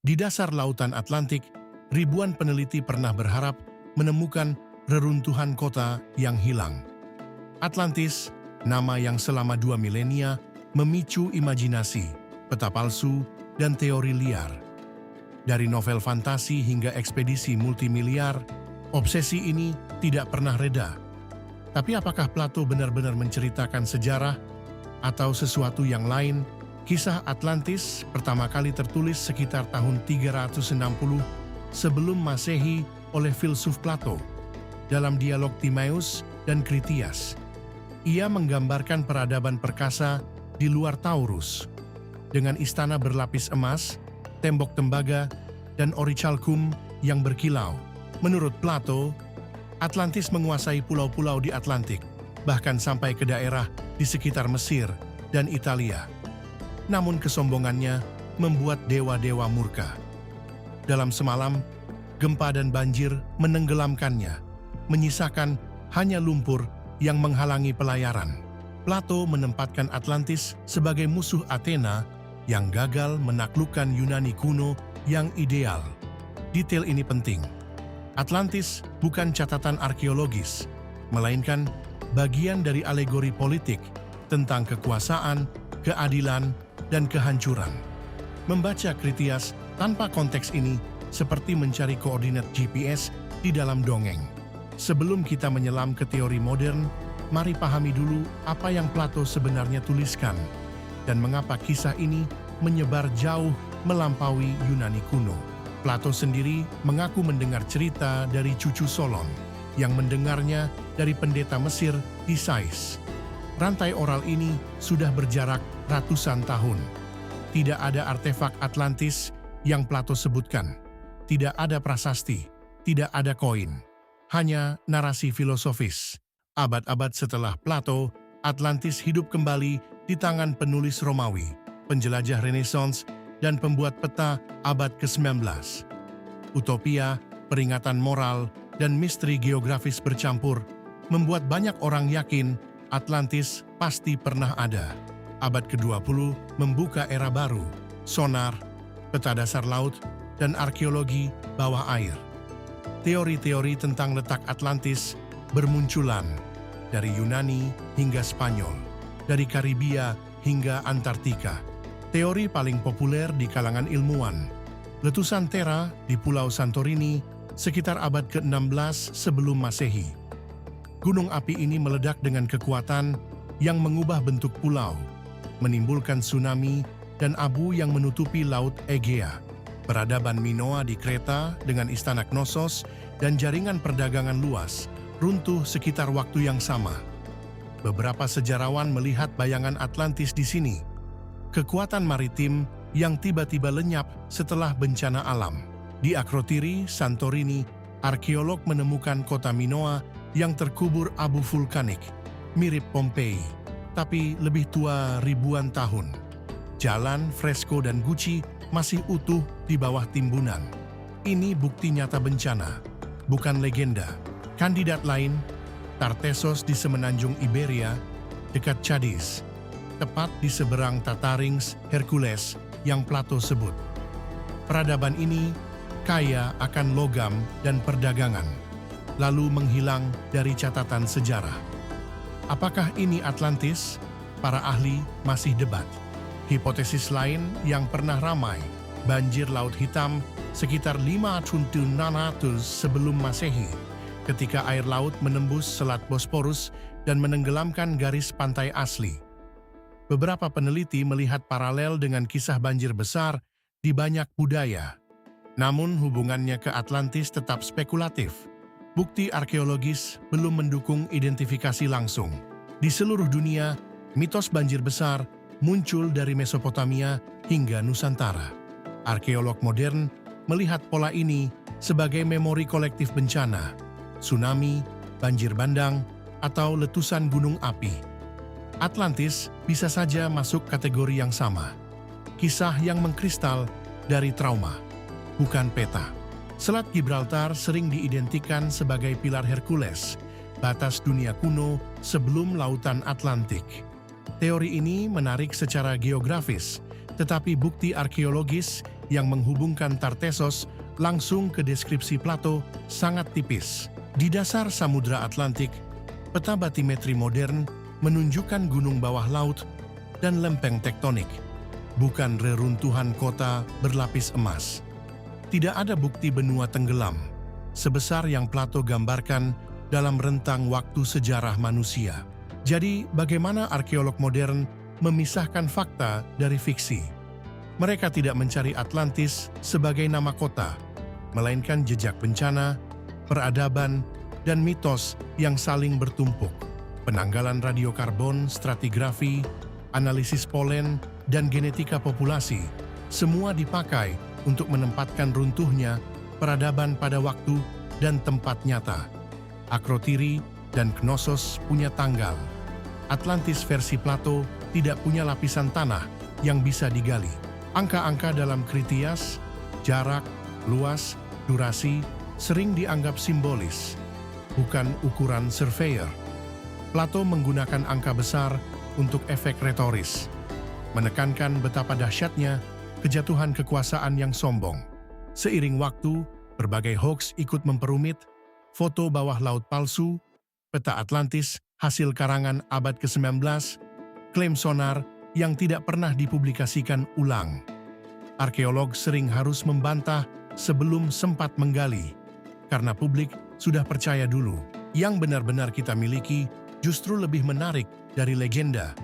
Di dasar lautan Atlantik, ribuan peneliti pernah berharap menemukan reruntuhan kota yang hilang. Atlantis, nama yang selama 2 milenia memicu imajinasi, peta palsu, dan teori liar. Dari novel fantasi hingga ekspedisi multimiliar, obsesi ini tidak pernah reda. Tapi apakah Plato benar-benar menceritakan sejarah atau sesuatu yang lain? Kisah Atlantis pertama kali tertulis sekitar tahun 360 sebelum Masehi oleh filsuf Plato dalam dialog Timaeus dan Critias. Ia menggambarkan peradaban perkasa di luar Taurus dengan istana berlapis emas, tembok tembaga, dan orichalcum yang berkilau. Menurut Plato, Atlantis menguasai pulau-pulau di Atlantik, bahkan sampai ke daerah di sekitar Mesir dan Italia. Namun kesombongannya membuat dewa-dewa murka. Dalam semalam, gempa dan banjir menenggelamkannya, menyisakan hanya lumpur yang menghalangi pelayaran. Plato menempatkan Atlantis sebagai musuh Athena yang gagal menaklukkan Yunani kuno yang ideal. Detail ini penting. Atlantis bukan catatan arkeologis, melainkan bagian dari alegori politik tentang kekuasaan, keadilan, dan kehancuran. Membaca Critias tanpa konteks ini seperti mencari koordinat GPS di dalam dongeng. Sebelum kita menyelam ke teori modern, mari pahami dulu apa yang Plato sebenarnya tuliskan dan mengapa kisah ini menyebar jauh melampaui Yunani kuno. Plato sendiri mengaku mendengar cerita dari cucu Solon yang mendengarnya dari pendeta Mesir di Sais. Rantai oral ini sudah berjarak ratusan tahun. Tidak ada artefak Atlantis yang Plato sebutkan. Tidak ada prasasti, tidak ada koin. Hanya narasi filosofis. Abad-abad setelah Plato, Atlantis hidup kembali di tangan penulis Romawi, penjelajah Renaissance, dan pembuat peta abad ke-19. Utopia, peringatan moral, dan misteri geografis bercampur membuat banyak orang yakin Atlantis pasti pernah ada. Abad ke-20 membuka era baru, sonar, peta dasar laut, dan arkeologi bawah air. Teori-teori tentang letak Atlantis bermunculan dari Yunani hingga Spanyol, dari Karibia hingga Antartika. Teori paling populer di kalangan ilmuwan, letusan Terra di Pulau Santorini sekitar abad ke-16 sebelum Masehi. Gunung api ini meledak dengan kekuatan yang mengubah bentuk pulau, menimbulkan tsunami dan abu yang menutupi Laut Egea. Peradaban Minoa di Kreta dengan istana Knossos dan jaringan perdagangan luas runtuh sekitar waktu yang sama. Beberapa sejarawan melihat bayangan Atlantis di sini, kekuatan maritim yang tiba-tiba lenyap setelah bencana alam. Di Akrotiri, Santorini, arkeolog menemukan kota Minoa yang terkubur abu vulkanik, mirip Pompei, tapi lebih tua ribuan tahun. Jalan, fresko, dan guci masih utuh di bawah timbunan. Ini bukti nyata bencana, bukan legenda. Kandidat lain, Tartessos di semenanjung Iberia, dekat Cadiz, tepat di seberang Tatarings Hercules yang Plato sebut. Peradaban ini kaya akan logam dan perdagangan, lalu menghilang dari catatan sejarah. Apakah ini Atlantis? Para ahli masih debat. Hipotesis lain yang pernah ramai, banjir Laut Hitam sekitar 500 sebelum Masehi, ketika air laut menembus Selat Bosporus dan menenggelamkan garis pantai asli. Beberapa peneliti melihat paralel dengan kisah banjir besar di banyak budaya. Namun hubungannya ke Atlantis tetap spekulatif. Bukti arkeologis belum mendukung identifikasi langsung. Di seluruh dunia, mitos banjir besar muncul dari Mesopotamia hingga Nusantara. Arkeolog modern melihat pola ini sebagai memori kolektif bencana, tsunami, banjir bandang, atau letusan gunung api. Atlantis bisa saja masuk kategori yang sama. Kisah yang mengkristal dari trauma, bukan peta. Selat Gibraltar sering diidentikan sebagai pilar Hercules, batas dunia kuno sebelum lautan Atlantik. Teori ini menarik secara geografis, tetapi bukti arkeologis yang menghubungkan Tartessos langsung ke deskripsi Plato sangat tipis. Di dasar Samudra Atlantik, peta batimetri modern menunjukkan gunung bawah laut dan lempeng tektonik, bukan reruntuhan kota berlapis emas. Tidak ada bukti benua tenggelam, sebesar yang Plato gambarkan dalam rentang waktu sejarah manusia. Jadi, bagaimana arkeolog modern memisahkan fakta dari fiksi? Mereka tidak mencari Atlantis sebagai nama kota, melainkan jejak bencana, peradaban, dan mitos yang saling bertumpuk. Penanggalan radiokarbon, stratigrafi, analisis polen, dan genetika populasi, semua dipakai untuk menempatkan runtuhnya peradaban pada waktu dan tempat nyata. Akrotiri dan Knossos punya tanggal. Atlantis versi Plato tidak punya lapisan tanah yang bisa digali. Angka-angka dalam Kritias, jarak, luas, durasi, sering dianggap simbolis, bukan ukuran surveyor. Plato menggunakan angka besar untuk efek retoris, menekankan betapa dahsyatnya kejatuhan kekuasaan yang sombong. Seiring waktu, berbagai hoaks ikut memperumit, foto bawah laut palsu, peta Atlantis hasil karangan abad ke-19, klaim sonar yang tidak pernah dipublikasikan ulang. Arkeolog sering harus membantah sebelum sempat menggali, karena publik sudah percaya dulu. Yang benar-benar kita miliki justru lebih menarik dari legenda.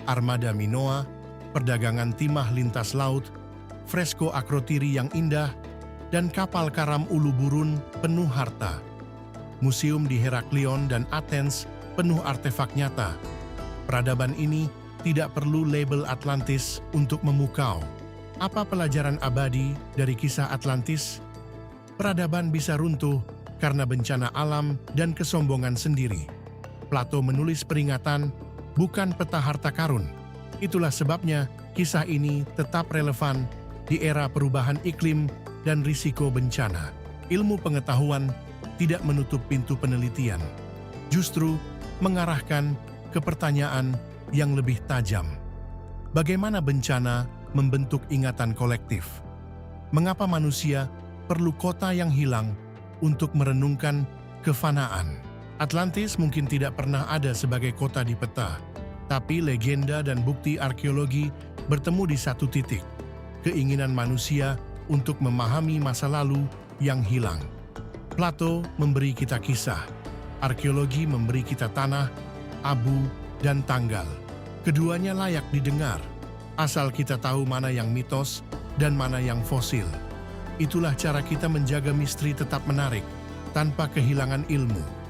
Armada Minoa, perdagangan timah lintas laut, fresko Akrotiri yang indah, dan kapal karam Uluburun penuh harta. Museum di Heraklion dan Athens penuh artefak nyata. Peradaban ini tidak perlu label Atlantis untuk memukau. Apa pelajaran abadi dari kisah Atlantis? Peradaban bisa runtuh karena bencana alam dan kesombongan sendiri. Plato menulis peringatan, bukan peta harta karun. Itulah sebabnya kisah ini tetap relevan di era perubahan iklim dan risiko bencana. Ilmu pengetahuan tidak menutup pintu penelitian, justru mengarahkan ke pertanyaan yang lebih tajam. Bagaimana bencana membentuk ingatan kolektif? Mengapa manusia perlu kota yang hilang untuk merenungkan kefanaan? Atlantis mungkin tidak pernah ada sebagai kota di peta, tapi legenda dan bukti arkeologi bertemu di satu titik, keinginan manusia untuk memahami masa lalu yang hilang. Plato memberi kita kisah, arkeologi memberi kita tanah, abu, dan tanggal. Keduanya layak didengar, asal kita tahu mana yang mitos dan mana yang fosil. Itulah cara kita menjaga misteri tetap menarik, tanpa kehilangan ilmu.